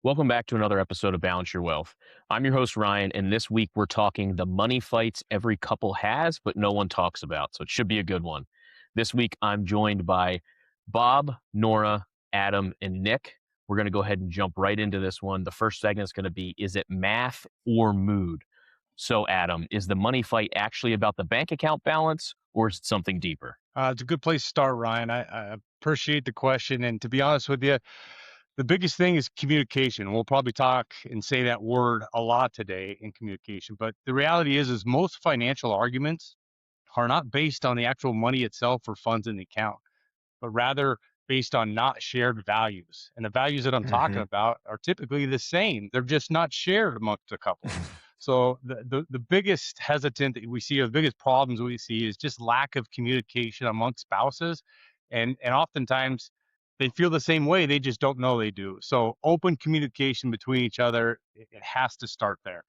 Welcome back to another episode of Balance Your Wealth. I'm your host, Ryan, and this week we're talking the money fights every couple has, but no one talks about. So it should be a good one. This week I'm joined by Bob, Nora, Adam, and Nick. We're going to go ahead and jump right into this one. The first segment is going to be, is it math or mood? So, Adam, is the money fight actually about the bank account balance, or is it something deeper? It's a good place to start, Ryan. I appreciate the question. And to be honest with you, the biggest thing is communication. We'll probably talk and say that word a lot today in communication. But the reality is most financial arguments are not based on the actual money itself or funds in the account, but rather based on not shared values. And the values that I'm talking Hmm. about are typically the same. They're just not shared amongst a couple. So the biggest hesitant that we see, or the biggest problems we see, is just lack of communication amongst spouses, and oftentimes they feel the same way. They just don't know they do. So open communication between each other, it has to start there.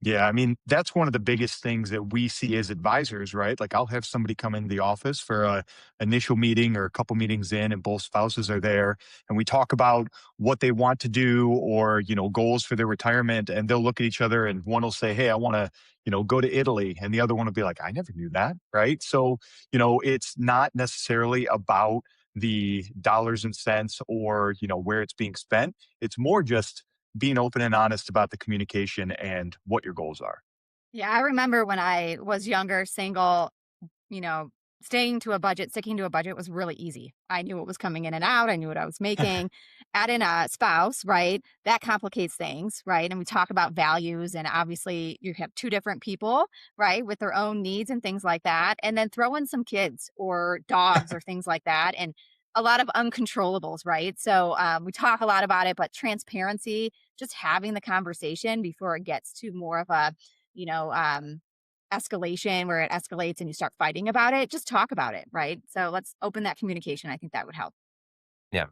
Yeah, I mean, that's one of the biggest things that we see as advisors, right? Like I'll have somebody come into the office for a initial meeting or a couple meetings in and both spouses are there and we talk about what they want to do or, goals for their retirement and they'll look at each other and one will say, "Hey, I want to, go to Italy." And the other one will be like, "I never knew that." Right? So, it's not necessarily about the dollars and cents or, where it's being spent. It's more just being open and honest about the communication and what your goals are. Yeah, I remember when I was younger, single, you know, sticking to a budget was really easy. I knew what was coming in and out. I knew what I was making. Add in a spouse, right? That complicates things, right? And we talk about values, and obviously you have two different people, right, with their own needs and things like that. And then throw in some kids or dogs or things like that. And a lot of uncontrollables, right? So we talk a lot about it, but transparency, just having the conversation before it gets to more of a, you know, um, escalation where it escalates and you start fighting about it, just talk about it, right? So let's open that communication. I think that would help. Yeah.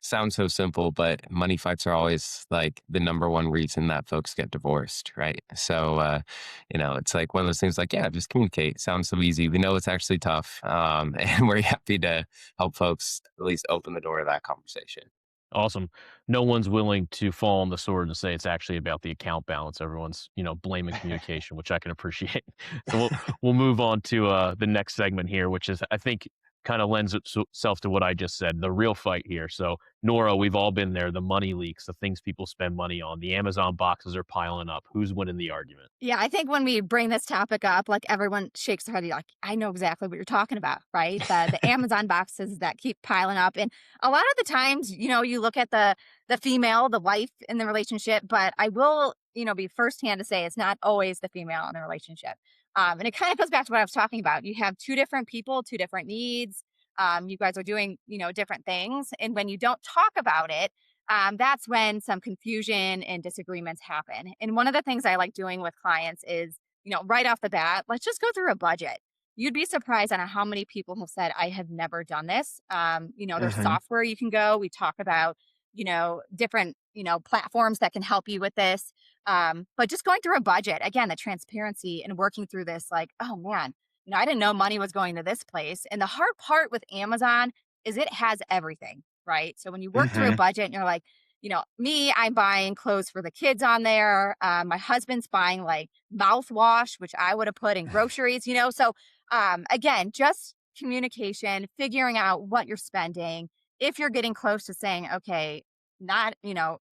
Sounds so simple, but money fights are always like the number one reason that folks get divorced, right? So, it's like one of those things like, yeah, just communicate. Sounds so easy. We know it's actually tough. And we're happy to help folks at least open the door to that conversation. Awesome. No one's willing to fall on the sword and say it's actually about the account balance. Everyone's, blaming communication, which I can appreciate. So we'll move on to the next segment here, which is I think kind of lends itself to what I just said, the real fight here. So Nora, we've all been there. The money leaks, the things people spend money on, the Amazon boxes are piling up. Who's winning the argument? Yeah, I think when we bring this topic up, like everyone shakes their head, like, I know exactly what you're talking about, right? The Amazon boxes that keep piling up. And a lot of the times, you look at the female, the wife in the relationship, but I will, be firsthand to say it's not always the female in the relationship. And it kind of goes back to what I was talking about. You have two different people, two different needs. You guys are doing, different things. And when you don't talk about it, that's when some confusion and disagreements happen. And one of the things I like doing with clients is, right off the bat, let's just go through a budget. You'd be surprised on how many people have said, I have never done this. There's Hmm. software you can go. We talk about, different, platforms that can help you with this. But just going through a budget, again, the transparency and working through this, like, oh man, I didn't know money was going to this place. And the hard part with Amazon is it has everything, right? So when you work through a Hmm. budget and you're like, me, I'm buying clothes for the kids on there. My husband's buying like mouthwash, which I would have put in groceries, So again, just communication, figuring out what you're spending. If you're getting close to saying, okay, not,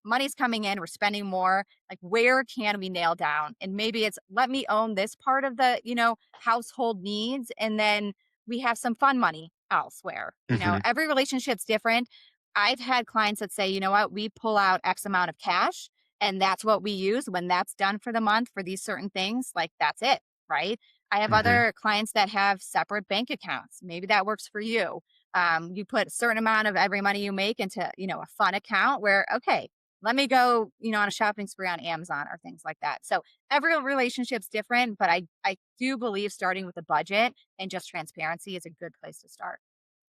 money's coming in, we're spending more, like where can we nail down? And maybe it's let me own this part of the, household needs. And then we have some fun money elsewhere. Hmm. Every relationship's different. I've had clients that say, you know what, we pull out X amount of cash and that's what we use when that's done for the month for these certain things. Like that's it, right? I have Hmm. other clients that have separate bank accounts. Maybe that works for you. You put a certain amount of every money you make into, a fun account where, okay, let me go, on a shopping spree on Amazon or things like that. So every relationship's different, but I do believe starting with a budget and just transparency is a good place to start.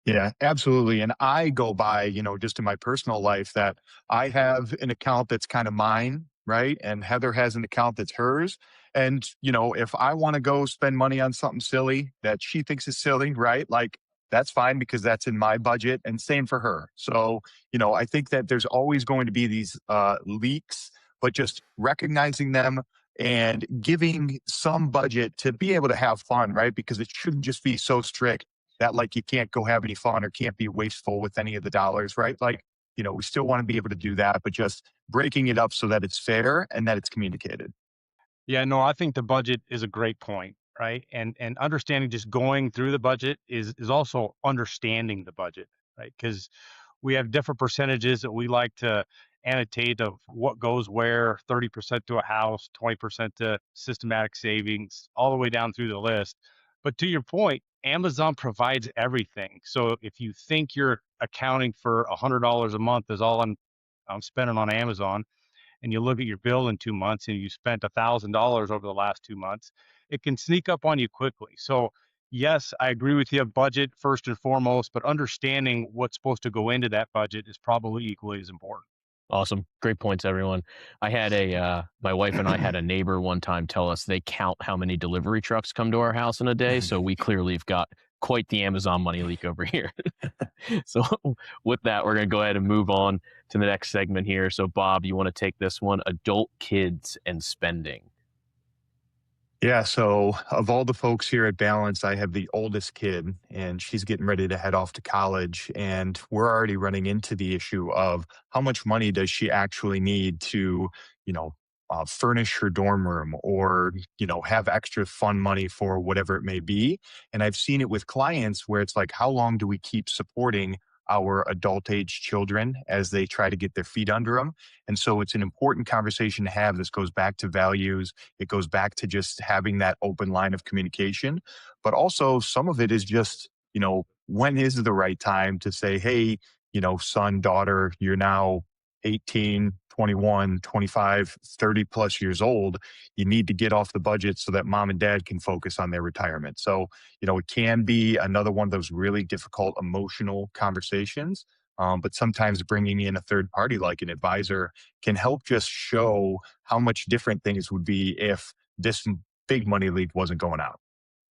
Yeah, absolutely. And I go by, just in my personal life that I have an account that's kind of mine, right? And Heather has an account that's hers. And, if I want to go spend money on something silly that she thinks is silly, right? Like that's fine because that's in my budget, and same for her. So, I think that there's always going to be these leaks, but just recognizing them and giving some budget to be able to have fun, right? Because it shouldn't just be so strict that like you can't go have any fun or can't be wasteful with any of the dollars, right? Like, we still want to be able to do that, but just breaking it up so that it's fair and that it's communicated. Yeah, no, I think the budget is a great point, right? And understanding just going through the budget is also understanding the budget, right? Because we have different percentages that we like to annotate of what goes where, 30% to a house, 20% to systematic savings, all the way down through the list. But to your point, Amazon provides everything. So if you think you're accounting for $100 a month is all I'm spending on Amazon, and you look at your bill in 2 months and you spent $1,000 over the last 2 months, it can sneak up on you quickly. So, yes, I agree with you. Budget first and foremost, but understanding what's supposed to go into that budget is probably equally as important. Awesome. Great points, everyone. My wife and I had a neighbor one time tell us they count how many delivery trucks come to our house in a day. So we clearly have got quite the Amazon money leak over here. So with that, we're going to go ahead and move on to the next segment here. So Bob, you want to take this one, adult kids and spending. Yeah. So, of all the folks here at Balance, I have the oldest kid, and she's getting ready to head off to college. And we're already running into the issue of how much money does she actually need to, you know, furnish her dorm room or, have extra fun money for whatever it may be. And I've seen it with clients where it's like, how long do we keep supporting our adult age children as they try to get their feet under them? And so it's an important conversation to have. This goes back to values, it goes back to just having that open line of communication. But also, some of it is just, when is the right time to say, hey, son, daughter, you're now 18, 21, 25, 30 plus years old. You need to get off the budget so that mom and dad can focus on their retirement. So, it can be another one of those really difficult emotional conversations. But sometimes bringing in a third party like an advisor can help just show how much different things would be if this big money leak wasn't going out.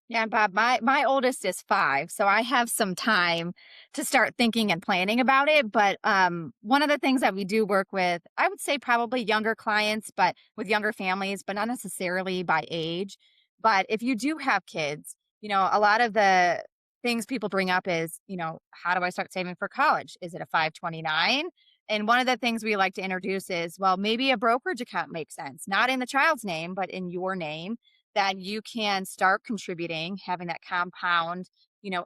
Yeah, Bob, my oldest is 5, so I have some time to start thinking and planning about it. But one of the things that we do work with, I would say probably younger clients, but with younger families, but not necessarily by age. But if you do have kids, a lot of the things people bring up is, how do I start saving for college? Is it a 529? And one of the things we like to introduce is, well, maybe a brokerage account makes sense, not in the child's name, but in your name, that you can start contributing, having that compound,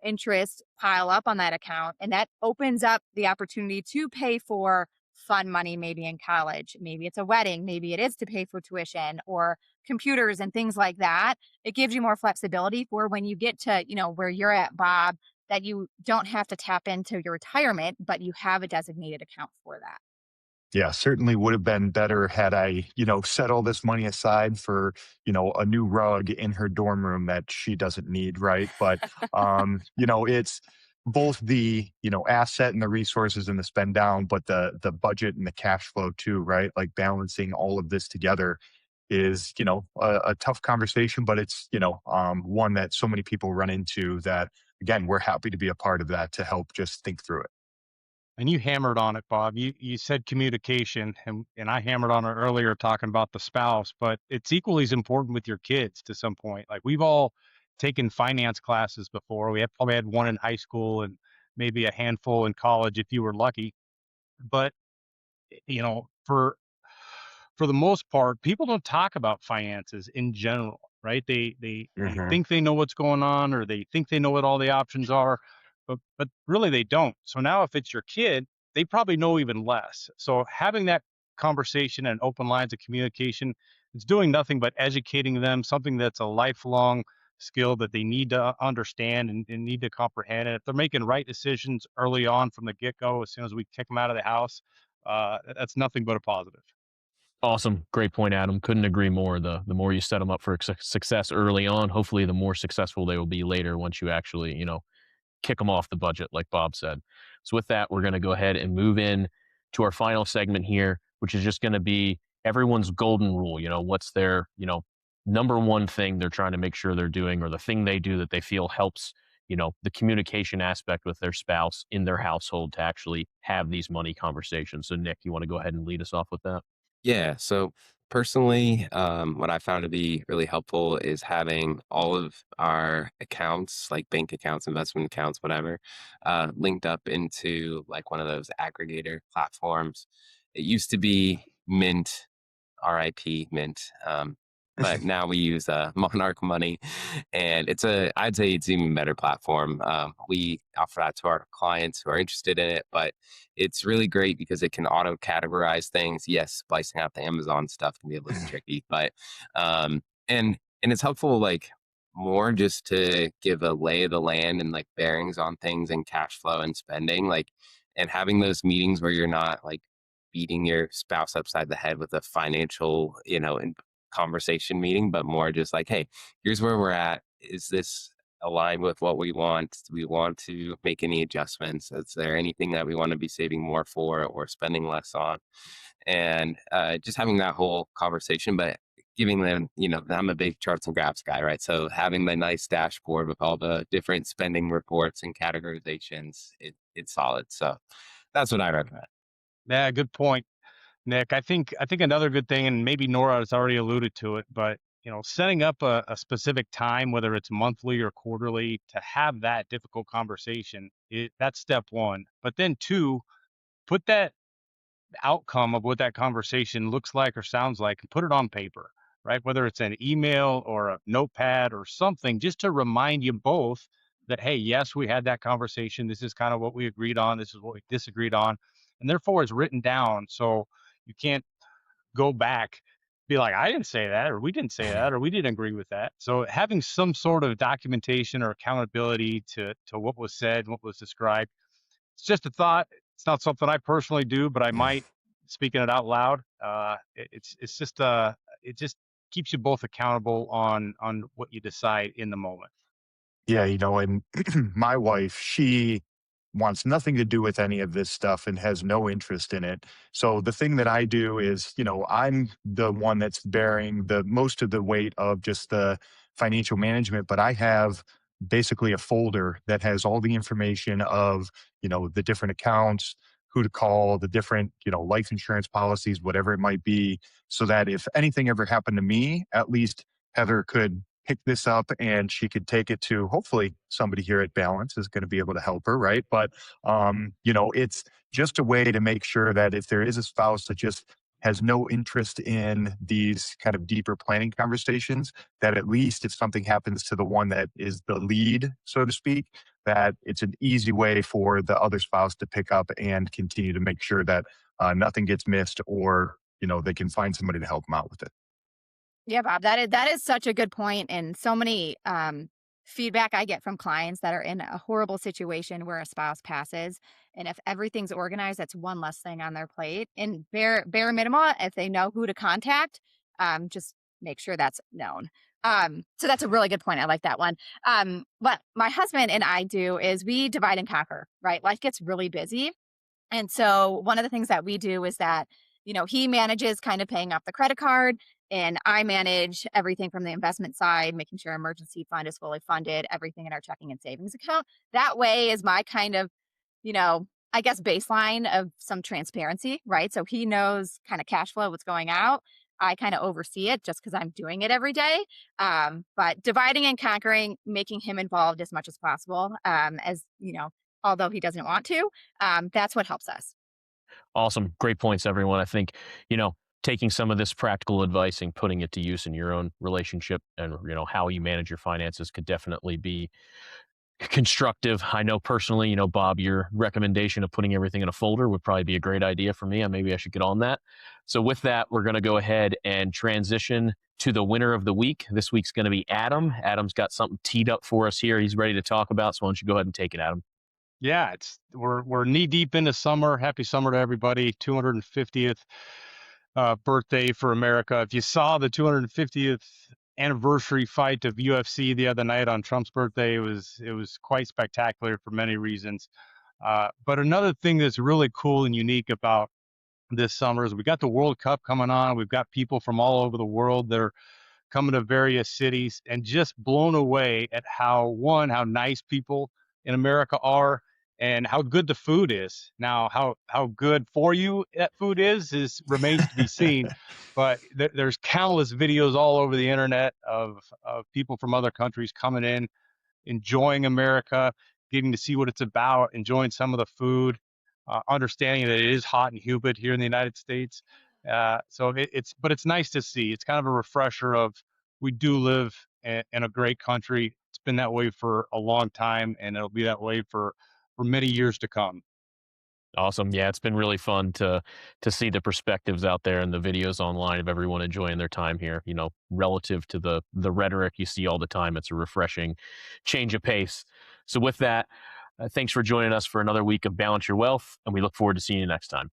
interest pile up on that account. And that opens up the opportunity to pay for fun money, maybe in college. Maybe it's a wedding. Maybe it is to pay for tuition or computers and things like that. It gives you more flexibility for when you get to, where you're at, Bob, that you don't have to tap into your retirement, but you have a designated account for that. Yeah, certainly would have been better had I, set all this money aside for, a new rug in her dorm room that she doesn't need, right? But it's both the, asset and the resources and the spend down, but the budget and the cash flow too, right? Like balancing all of this together is, a tough conversation, but it's, one that so many people run into that again, we're happy to be a part of that to help just think through it. And you hammered on it, Bob. You said communication, and I hammered on it earlier talking about the spouse, but it's equally as important with your kids to some point. Like we've all taken finance classes before. We have probably had one in high school and maybe a handful in college if you were lucky. But for the most part, people don't talk about finances in general, right? They Mhm. think they know what's going on, or they think they know what all the options are, but really they don't. So now, if it's your kid, they probably know even less. So having that conversation and open lines of communication is doing nothing but educating them, something that's a lifelong skill that they need to understand and need to comprehend. And if they're making right decisions early on from the get go, as soon as we kick them out of the house, that's nothing but a positive. Awesome. Great point, Adam. Couldn't agree more. The more you set them up for success early on, hopefully the more successful they will be later once you actually, kick them off the budget, like Bob said. So with that, we're going to go ahead and move in to our final segment here, which is just going to be everyone's golden rule. What's their, number one thing they're trying to make sure they're doing, or the thing they do that they feel helps, the communication aspect with their spouse in their household to actually have these money conversations. So Nick, you want to go ahead and lead us off with that? Yeah. So personally, what I found to be really helpful is having all of our accounts, like bank accounts, investment accounts, whatever, linked up into like one of those aggregator platforms. It used to be Mint, RIP Mint. But now we use Monarch Money, and I'd say it's even better platform. We offer that to our clients who are interested in it, but it's really great because it can auto categorize things. Yes, splicing out the Amazon stuff can be a little tricky, but um, and it's helpful like more just to give a lay of the land and like bearings on things and cash flow and spending, like and having those meetings where you're not like beating your spouse upside the head with a financial, conversation meeting, but more just like, hey, here's where we're at. Is this aligned with what we want? Do we want to make any adjustments? Is there anything that we want to be saving more for or spending less on? And just having that whole conversation, but giving them, I'm a big charts and graphs guy, right? So having the nice dashboard with all the different spending reports and categorizations, it's solid. So that's what I recommend. Yeah, good point, Nick. I think another good thing, and maybe Nora has already alluded to it, but setting up a specific time, whether it's monthly or quarterly, to have that difficult conversation, that's step one. But then two, put that outcome of what that conversation looks like or sounds like and put it on paper, right? Whether it's an email or a notepad or something, just to remind you both that, hey, yes, we had that conversation. This is kind of what we agreed on. This is what we disagreed on. And therefore, it's written down. So you can't go back, be like, I didn't say that, or we didn't say that, or we didn't agree with that. So having some sort of documentation or accountability to what was said, what was described, it's just a thought. It's not something I personally do, but I might, speaking it out loud. It's just it just keeps you both accountable on what you decide in the moment. Yeah, and my wife, she wants nothing to do with any of this stuff and has no interest in it. So the thing that I do is, I'm the one that's bearing the most of the weight of just the financial management, but I have basically a folder that has all the information of, the different accounts, who to call, the different, life insurance policies, whatever it might be, so that if anything ever happened to me, at least Heather could pick this up and she could take it to, hopefully somebody here at Balance is going to be able to help her, right? But it's just a way to make sure that if there is a spouse that just has no interest in these kind of deeper planning conversations, that at least if something happens to the one that is the lead, so to speak, that it's an easy way for the other spouse to pick up and continue to make sure that nothing gets missed, or they can find somebody to help them out with it. Yeah, Bob, that is such a good point, and so many feedback I get from clients that are in a horrible situation where a spouse passes, and if everything's organized, that's one less thing on their plate. And bare minimum, if they know who to contact, just make sure that's known. So that's a really good point. I like that one. What my husband and I do is we divide and conquer. Right, life gets really busy, and so one of the things that we do is that, he manages kind of paying off the credit card, and I manage everything from the investment side, making sure emergency fund is fully funded, everything in our checking and savings account. That way is my kind of, I guess baseline of some transparency, right? So he knows kind of cash flow, what's going out. I kind of oversee it just because I'm doing it every day. But dividing and conquering, making him involved as much as possible, although he doesn't want to, that's what helps us. Awesome. Great points, everyone. I think, taking some of this practical advice and putting it to use in your own relationship and, how you manage your finances could definitely be constructive. I know personally, Bob, your recommendation of putting everything in a folder would probably be a great idea for me. And maybe I should get on that. So with that, we're going to go ahead and transition to the winner of the week. This week's going to be Adam. Adam's got something teed up for us here. He's ready to talk about. So why don't you go ahead and take it, Adam? Yeah, we're knee deep into summer. Happy summer to everybody. 250th birthday for America. If you saw the 250th anniversary fight of UFC the other night on Trump's birthday, it was quite spectacular for many reasons. But another thing that's really cool and unique about this summer is we got the World Cup coming on. We've got people from all over the world that are coming to various cities and just blown away at how nice people in America are and how good the food is. Now, how good for you that food is remains to be seen. But there's countless videos all over the internet of people from other countries coming in, enjoying America, getting to see what it's about, enjoying some of the food, understanding that it is hot and humid here in the United States. But it's nice to see. It's kind of a refresher of we do live in a great country. It's been that way for a long time, and it'll be that way for many years to come. Awesome. Yeah, it's been really fun to see the perspectives out there and the videos online of everyone enjoying their time here, relative to the rhetoric you see all the time. It's a refreshing change of pace. So with that, thanks for joining us for another week of Balance Your Wealth, and we look forward to seeing you next time.